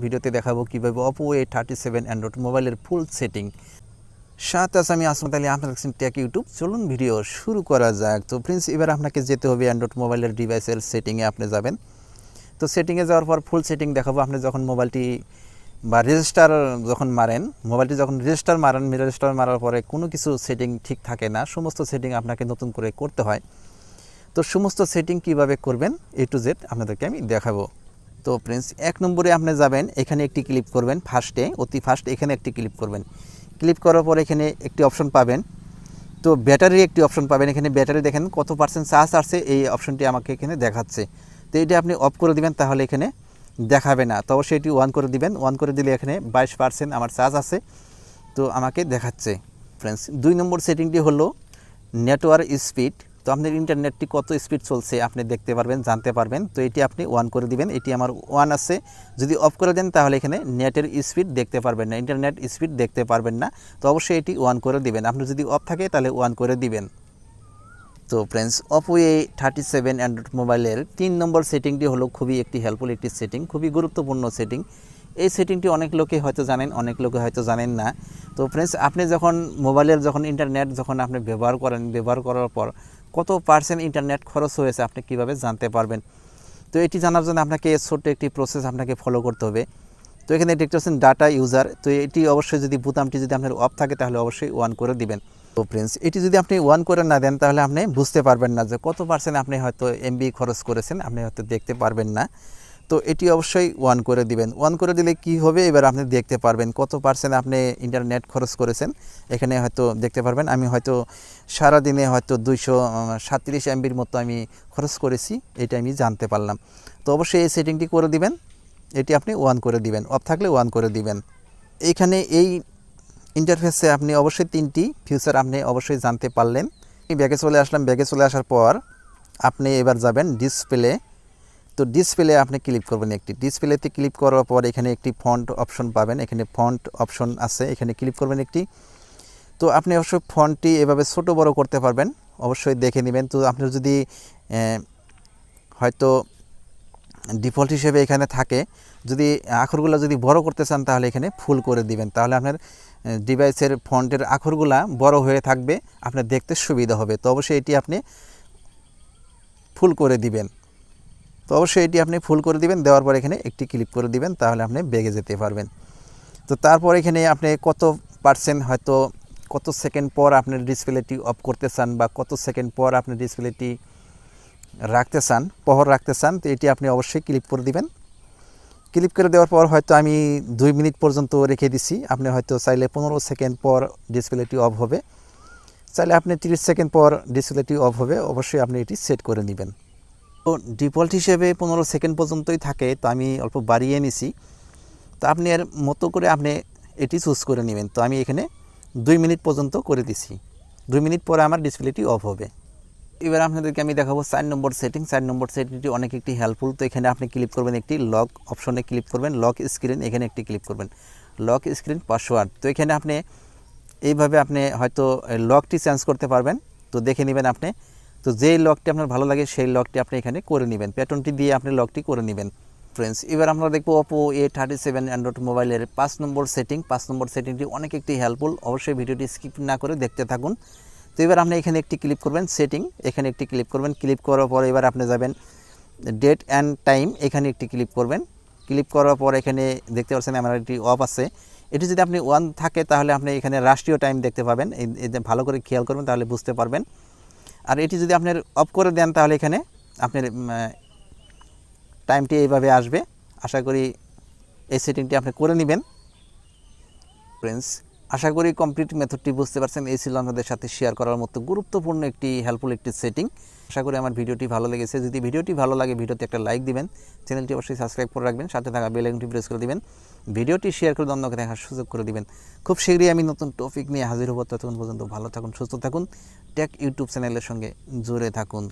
ভিডিওতে দেখাবো কিভাবে oppo a37 অ্যান্ড্রয়েড মোবাইলের ফুল সেটিং। সাথে আছে আমি আসমাত আলী, আপনারা দেখছেন টেক ইউটিউব। চলুন ভিডিও শুরু করা যাক। তো ফ্রেন্ডস, এবার আপনাকে যেতে হবে অ্যান্ড্রয়েড মোবাইলের ডিভাইসের সেটিংয়ে আপনি যাবেন। তো সেটিংয়ে যাওয়ার পর ফুল সেটিং দেখাবো। আপনি যখন মোবাইলটি বা রেজিস্টার যখন মারেন, মোবাইলটি যখন রেজিস্টার মারার পরে কোনো কিছু সেটিং ঠিক থাকে না, সমস্ত সেটিং আপনাকে নতুন করে করতে হয়। তো সমস্ত সেটিং কিভাবে করবেন A to Z আপনাদেরকে আমি দেখাবো। তো ফ্রেন্ডস, 1 নম্বরে আপনি যাবেন, এখানে একটি ক্লিক করবেন, অতি ফার্স্ট এখানে একটি ক্লিক করবেন। ক্লিক করার পর এখানে একটি অপশন পাবেন। তো ব্যাটারি একটি অপশন পাবেন। এখানে ব্যাটারি দেখেন কত পার্সেন্ট চার্জ আসছে, এই অপশনটি আমাকে এখানে দেখাচ্ছে। তো এটা আপনি অফ করে দিবেন, তাহলে এখানে দেখাবে না। তো অবশ্যই এটি অন করে দিবেন। অন করে দিলে এখানে 22% আমার চার্জ আছে, তো আমাকে দেখাচ্ছে। ফ্রেন্ডস, 2 নম্বর সেটিংটি হলো নেটওয়ার্ক স্পিড। তো আপনার ইন্টারনেটটি কত স্পিড চলছে আপনি দেখতে পারবেন, জানতে পারবেন। তো এটি আপনি অন করে দিবেন। এটি আমার অন আছে। যদি অফ করে দেন তাহলে এখানে নেটের স্পিড দেখতে পারবেন না, ইন্টারনেট স্পিড দেখতে পারবেন না। তো অবশ্যই এটি অন করে দিবেন। আপনি যদি অফ থাকে তাহলে অন করে দিবেন। তো ফ্রেন্ডস, oppo a37 অ্যান্ড্রয়েড মোবাইলের 3 নম্বর সেটিংটি হলো খুবই একটি হেল্পফুল একটি সেটিং, খুবই গুরুত্বপূর্ণ সেটিং। এই সেটিংটি অনেক লোকে হয়তো জানেন, অনেক লোকে হয়তো জানেন না। তো ফ্রেন্ডস, আপনি যখন মোবাইলের ইন্টারনেট আপনি ব্যবহার করেন, ব্যবহার করার পর কত পার্সেন্ট ইন্টারনেট খরচ হয়েছে আপনি কীভাবে জানতে পারবেন। তো এটি জানার জন্য আপনাকে ছোট্ট একটি প্রসেস আপনাকে ফলো করতে হবে। তো এখানে দেখতে পাচ্ছেন ডাটা ইউজার। তো এটি অবশ্যই যদি বোতামটি যদি আপনার অফ থাকে তাহলে অবশ্যই অন করে দিবেন। তো ফ্রেন্ডস, এটি যদি আপনি অন করে না দেন তাহলে আপনি বুঝতে পারবেন না যে কত পার্সেন্ট আপনি হয়তো এমবি খরচ করেছেন, আপনি হয়তো দেখতে পারবেন না। তো এটি অবশ্যই অন করে দিবেন। অন করে দিলে কি হবে, এবার আপনি দেখতে পারবেন কত পার্সেন্ট আপনি ইন্টারনেট খরচ করেছেন। এখানে হয়তো দেখতে পারবেন আমি হয়তো সারাদিনে হয়তো 237 এমবির মতো আমি খরচ করেছি, এটা আমি জানতে পারলাম। তো অবশ্যই এই সেটিংটি করে দিবেন। এটি আপনি অন করে দিবেন, অফ থাকলে অন করে দিবেন। এইখানে এই ইন্টারফেসে আপনি অবশ্যই 3টি ফিচার আপনি অবশ্যই জানতে পারলেন। ব্যাগে চলে আসলাম। ব্যাগে চলে আসার পর আপনি এবার যাবেন ডিসপ্লে। তো ডিসপ্লে আপনি ক্লিক করবেন। একটি ডিসপ্লেতে ক্লিক করার পর এখানে একটি ফন্ট অপশন পাবেন। এখানে ফন্ট অপশন আছে, এখানে ক্লিক করবেন একটি। তো আপনি অবশ্যই ফন্টটি এভাবে ছোট বড় করতে পারবেন, অবশ্যই দেখে নেবেন। তো আপনি যদি হয়তো ডিফল্ট হিসেবে এখানে থাকে, যদি আখরগুলো যদি বড় করতে চান তাহলে এখানে ফুল করে দিবেন, তাহলে আপনার ডিভাইসের ফন্টের আখরগুলা বড় হয়ে থাকবে, আপনার দেখতে সুবিধা হবে। তো অবশ্যই এটি আপনি ফুল করে দিবেন। তো অবশ্যই এটি আপনি ফুল করে দিবেন। দেওয়ার পর এখানে একটি ক্লিক করে দিবেন, তাহলে আপনি বেগে যেতে পারবেন। তো তারপর এখানে আপনি কত পার্সেন্ট হয়তো কত সেকেন্ড পর আপনার ডিসপ্লেটি অফ করতে চান বা কত সেকেন্ড পর আপনি ডিসপ্লেটি রাখতে চান, পহর রাখতে চান, তো এটি আপনি অবশ্যই ক্লিক করে দিবেন। ক্লিক করে দেওয়ার পর হয়তো আমি 2 মিনিট পর্যন্ত রেখে দিছি। আপনি হয়তো চাইলে 15 সেকেন্ড পর ডিসপ্লেটি অফ হবে, চাইলে আপনি 30 সেকেন্ড পর ডিসপ্লেটি অফ হবে। অবশ্যই আপনি এটি সেট করে নেবেন। তো ডিফল্ট হিসেবে 15 সেকেন্ড পর্যন্তই থাকে, তো আমি অল্প বাড়িয়ে নিছি। তো আপনি এর মতো করে আপনি এটি চুজ করে নেবেন। তো আমি এখানে 2 মিনিট পর্যন্ত করে দিছি। 2 মিনিট পরে আমার ডিসপ্লেটি অফ হবে। এবার আপনাদেরকে আমি দেখাবো 4 নম্বর সেটিং। 4 নম্বর সেটিংটি অনেক একটি হেল্পফুল। তো এখানে আপনি ক্লিক করবেন, একটি লক অপশনে ক্লিক করবেন, লক স্ক্রিন, এখানে একটি ক্লিক করবেন, লক স্ক্রিন পাসওয়ার্ড। তো এখানে আপনি এইভাবে আপনি হয়তো লকটি চেঞ্জ করতে পারবেন। তো দেখে নেবেন আপনি। তো যেই লকটি আপনার ভালো লাগে সেই লকটি আপনি এখানে করে নেবেন, প্যাটার্নটি দিয়ে আপনি লকটি করে নেবেন। ফ্রেন্ডস, এবার আমরা দেখবো oppo a37 অ্যান্ড্রয়েড মোবাইলের 5 নম্বর সেটিং। 5 নম্বর সেটিংটি অনেক একটি হেল্পফুল, অবশ্যই ভিডিওটি স্কিপ না করে দেখতে থাকুন। তো এবার আপনি এখানে একটি ক্লিক করবেন, সেটিং, এখানে একটি ক্লিক করবেন। ক্লিক করার পর এবার আপনি যাবেন ডেট অ্যান্ড টাইম, এখানে একটি ক্লিক করবেন। ক্লিক করার পর এখানে দেখতে পাচ্ছেন আমার একটি অফ আছে। এটি যদি আপনি অন থাকে তাহলে আপনি এখানে রাষ্ট্রীয় টাইম দেখতে পাবেন। এই যে ভালো করে খেয়াল করবেন তাহলে বুঝতে পারবেন। আর এটি যদি আপনার অফ করে দেন তাহলে এখানে আপনার টাইমটি এইভাবে আসবে। আশা করি এই সেটিংটি আপনি করে নেবেন। ফ্রেন্ডস, আশা করি কমপ্লিট মেথডটি বুঝতে পারছেন। এই ছিল আমাদের সাথে শেয়ার করার মতো গুরুত্বপূর্ণ একটি হেল্পফুল একটি সেটিং। আশা করি আমার ভিডিওটি ভালো লেগেছে। যদি ভিডিওটি ভালো লাগে ভিডিওতে একটা লাইক দিবেন, চ্যানেলটি অবশ্যই সাবস্ক্রাইব করে রাখবেন, সাথে থাকা বেল আইকনটি প্রেস করে দিবেন, ভিডিওটি শেয়ার করে অন্যকে দেখার সুযোগ করে দিবেন। খুব শীঘ্রই আমি নতুন টপিক নিয়ে হাজির হব। ততক্ষণ পর্যন্ত ভালো থাকুন, সুস্থ থাকুন, টেক ইউটিউব চ্যানেলের সঙ্গে জুড়ে থাকুন।